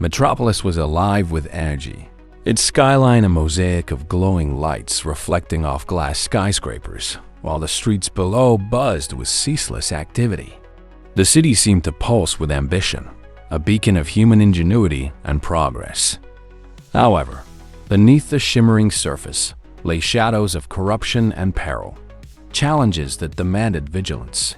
Metropolis was alive with energy, its skyline a mosaic of glowing lights reflecting off glass skyscrapers, while the streets below buzzed with ceaseless activity. The city seemed to pulse with ambition, a beacon of human ingenuity and progress. However, beneath the shimmering surface lay shadows of corruption and peril, challenges that demanded vigilance.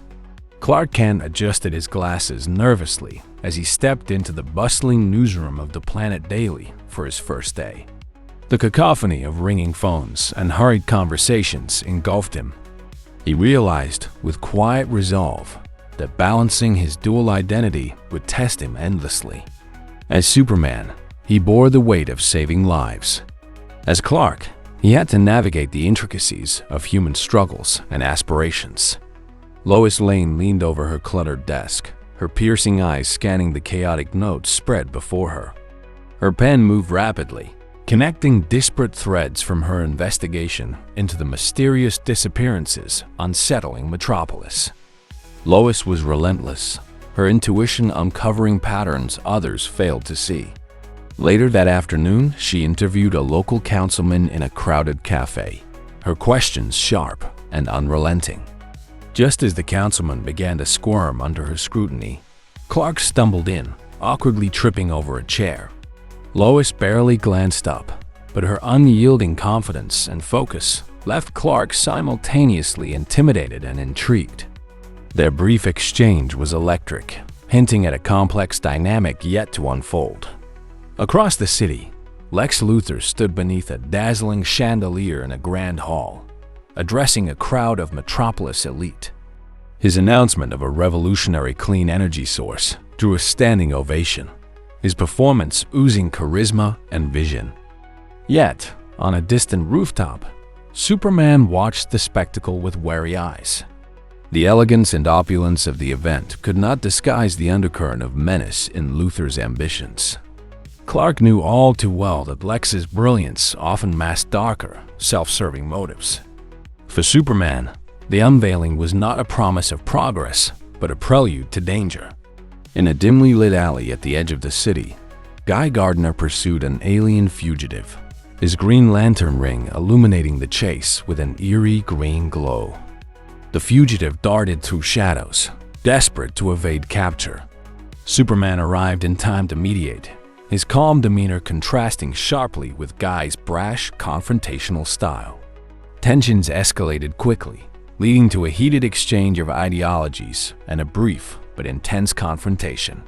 Clark Kent adjusted his glasses nervously as he stepped into the bustling newsroom of the Planet Daily for his first day. The cacophony of ringing phones and hurried conversations engulfed him. He realized with quiet resolve that balancing his dual identity would test him endlessly. As Superman, he bore the weight of saving lives. As Clark, he had to navigate the intricacies of human struggles and aspirations. Lois Lane leaned over her cluttered desk, her piercing eyes scanning the chaotic notes spread before her. Her pen moved rapidly, connecting disparate threads from her investigation into the mysterious disappearances unsettling Metropolis. Lois was relentless, her intuition uncovering patterns others failed to see. Later that afternoon, she interviewed a local councilman in a crowded cafe, her questions sharp and unrelenting. Just as the councilman began to squirm under her scrutiny, Clark stumbled in, awkwardly tripping over a chair. Lois barely glanced up, but her unyielding confidence and focus left Clark simultaneously intimidated and intrigued. Their brief exchange was electric, hinting at a complex dynamic yet to unfold. Across the city, Lex Luthor stood beneath a dazzling chandelier in a grand hall, addressing a crowd of Metropolis elite. His announcement of a revolutionary clean energy source drew a standing ovation, his performance oozing charisma and vision. Yet, on a distant rooftop, Superman watched the spectacle with wary eyes. The elegance and opulence of the event could not disguise the undercurrent of menace in Luthor's ambitions. Clark knew all too well that Lex's brilliance often masked darker, self-serving motives. For Superman, the unveiling was not a promise of progress, but a prelude to danger. In a dimly lit alley at the edge of the city, Guy Gardner pursued an alien fugitive, his green lantern ring illuminating the chase with an eerie green glow. The fugitive darted through shadows, desperate to evade capture. Superman arrived in time to mediate, his calm demeanor contrasting sharply with Guy's brash, confrontational style. Tensions escalated quickly, leading to a heated exchange of ideologies and a brief but intense confrontation.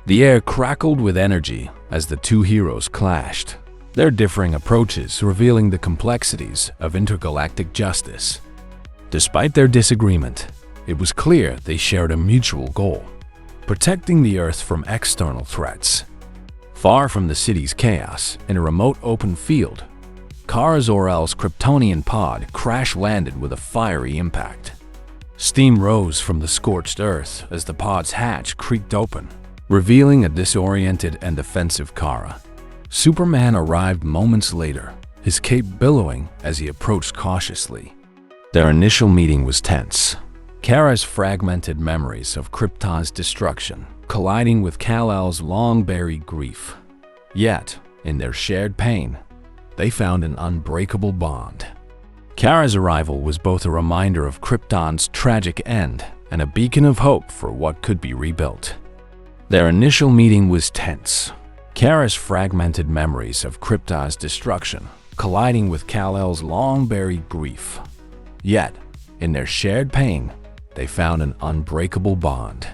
The air crackled with energy as the two heroes clashed, their differing approaches revealing the complexities of intergalactic justice. Despite their disagreement, it was clear they shared a mutual goal: protecting the Earth from external threats. Far from the city's chaos, in a remote open field, Kara Zor-El's Kryptonian pod crash-landed with a fiery impact. Steam rose from the scorched earth as the pod's hatch creaked open, revealing a disoriented and defensive Kara. Superman arrived moments later, his cape billowing as he approached cautiously. Their initial meeting was tense, Kara's fragmented memories of Krypton's destruction colliding with Kal-El's long-buried grief. Yet, in their shared pain, they found an unbreakable bond. Kara's arrival was both a reminder of Krypton's tragic end and a beacon of hope for what could be rebuilt. Their initial meeting was tense, Kara's fragmented memories of Krypton's destruction colliding with Kal-El's long-buried grief. Yet, in their shared pain, they found an unbreakable bond.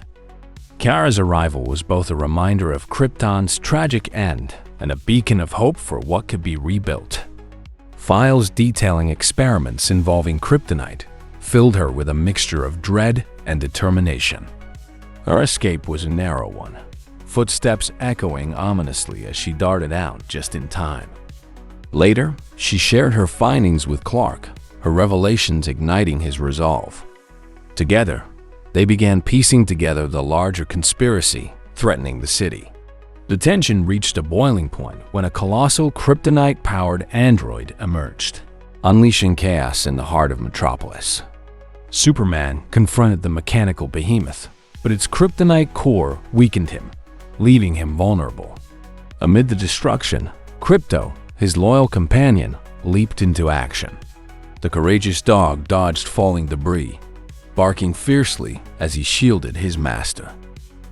Kara's arrival was both a reminder of Krypton's tragic end and a beacon of hope for what could be rebuilt. Files detailing experiments involving kryptonite filled her with a mixture of dread and determination. Her escape was a narrow one, footsteps echoing ominously as she darted out just in time. Later, she shared her findings with Clark, her revelations igniting his resolve. Together, they began piecing together the larger conspiracy threatening the city. The tension reached a boiling point when a colossal kryptonite-powered android emerged, unleashing chaos in the heart of Metropolis. Superman confronted the mechanical behemoth, but its kryptonite core weakened him, leaving him vulnerable. Amid the destruction, Crypto, his loyal companion, leaped into action. The courageous dog dodged falling debris, barking fiercely as he shielded his master.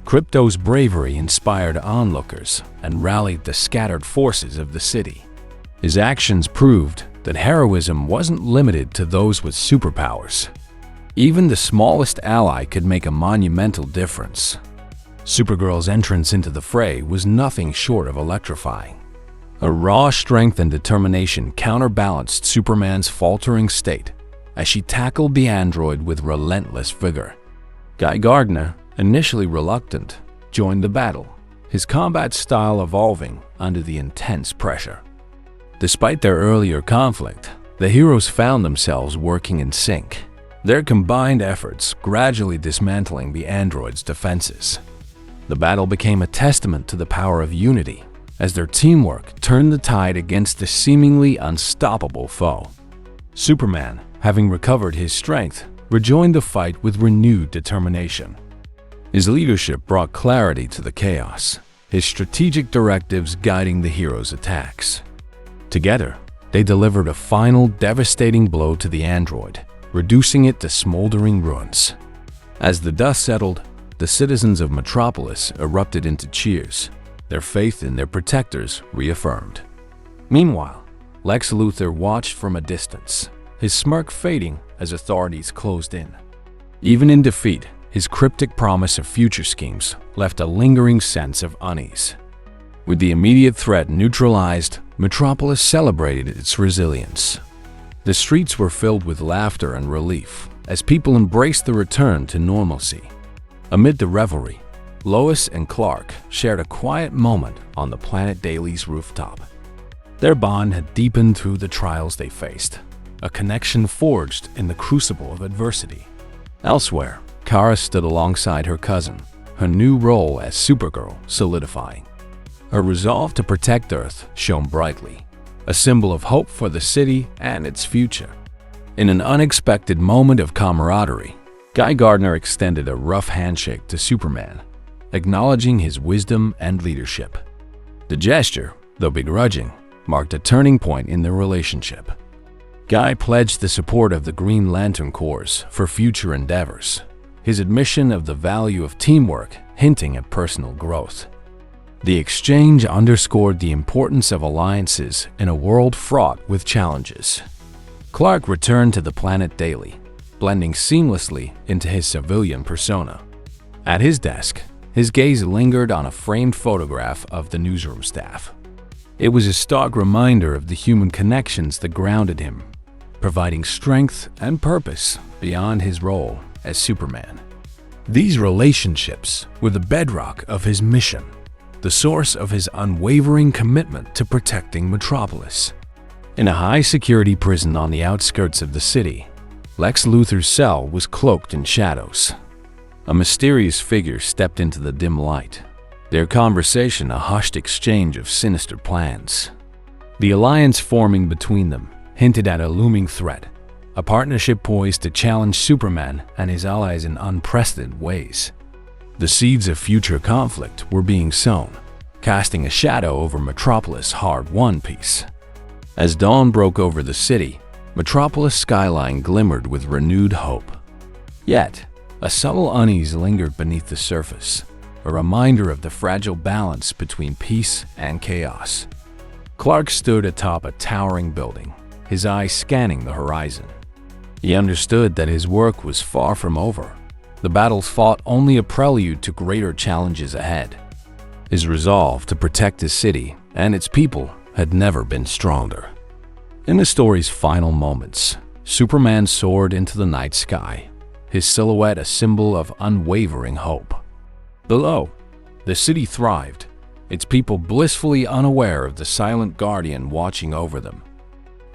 Crypto's bravery inspired onlookers and rallied the scattered forces of the city. His actions proved that heroism wasn't limited to those with superpowers. Even the smallest ally could make a monumental difference. Supergirl's entrance into the fray was nothing short of electrifying. Her raw strength and determination counterbalanced Superman's faltering state as she tackled the android with relentless vigor. Guy Gardner, initially reluctant, joined the battle, his combat style evolving under the intense pressure. Despite their earlier conflict, the heroes found themselves working in sync, their combined efforts gradually dismantling the android's defenses. The battle became a testament to the power of unity, as their teamwork turned the tide against the seemingly unstoppable foe. Superman, having recovered his strength, rejoined the fight with renewed determination. His leadership brought clarity to the chaos, his strategic directives guiding the heroes' attacks. Together, they delivered a final devastating blow to the android, reducing it to smoldering ruins. As the dust settled, the citizens of Metropolis erupted into cheers, their faith in their protectors reaffirmed. Meanwhile, Lex Luthor watched from a distance, his smirk fading as authorities closed in. Even in defeat, his cryptic promise of future schemes left a lingering sense of unease. With the immediate threat neutralized, Metropolis celebrated its resilience. The streets were filled with laughter and relief as people embraced the return to normalcy. Amid the revelry, Lois and Clark shared a quiet moment on the Planet Daily's rooftop. Their bond had deepened through the trials they faced, a connection forged in the crucible of adversity. Elsewhere, Kara stood alongside her cousin, her new role as Supergirl solidifying. Her resolve to protect Earth shone brightly, a symbol of hope for the city and its future. In an unexpected moment of camaraderie, Guy Gardner extended a rough handshake to Superman, acknowledging his wisdom and leadership. The gesture, though begrudging, marked a turning point in their relationship. Guy pledged the support of the Green Lantern Corps for future endeavors, his admission of the value of teamwork hinting at personal growth. The exchange underscored the importance of alliances in a world fraught with challenges. Clark returned to the Planet Daily, blending seamlessly into his civilian persona. At his desk, his gaze lingered on a framed photograph of the newsroom staff. It was a stark reminder of the human connections that grounded him, providing strength and purpose beyond his role as Superman. These relationships were the bedrock of his mission, the source of his unwavering commitment to protecting Metropolis. In a high-security prison on the outskirts of the city, Lex Luthor's cell was cloaked in shadows. A mysterious figure stepped into the dim light, their conversation a hushed exchange of sinister plans. The alliance forming between them hinted at a looming threat, a partnership poised to challenge Superman and his allies in unprecedented ways. The seeds of future conflict were being sown, casting a shadow over Metropolis' hard-won peace. As dawn broke over the city, Metropolis' skyline glimmered with renewed hope. Yet, a subtle unease lingered beneath the surface, a reminder of the fragile balance between peace and chaos. Clark stood atop a towering building, his eyes scanning the horizon. He understood that his work was far from over. The battles fought only a prelude to greater challenges ahead. His resolve to protect his city and its people had never been stronger. In the story's final moments, Superman soared into the night sky, his silhouette a symbol of unwavering hope. Below, the city thrived, its people blissfully unaware of the silent guardian watching over them.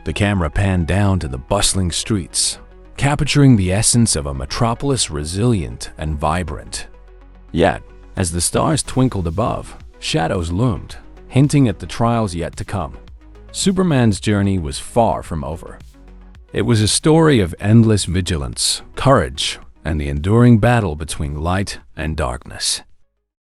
The camera panned down to the bustling streets, capturing the essence of a metropolis resilient and vibrant. Yet, as the stars twinkled above, shadows loomed, hinting at the trials yet to come. Superman's journey was far from over. It was a story of endless vigilance, courage, and the enduring battle between light and darkness.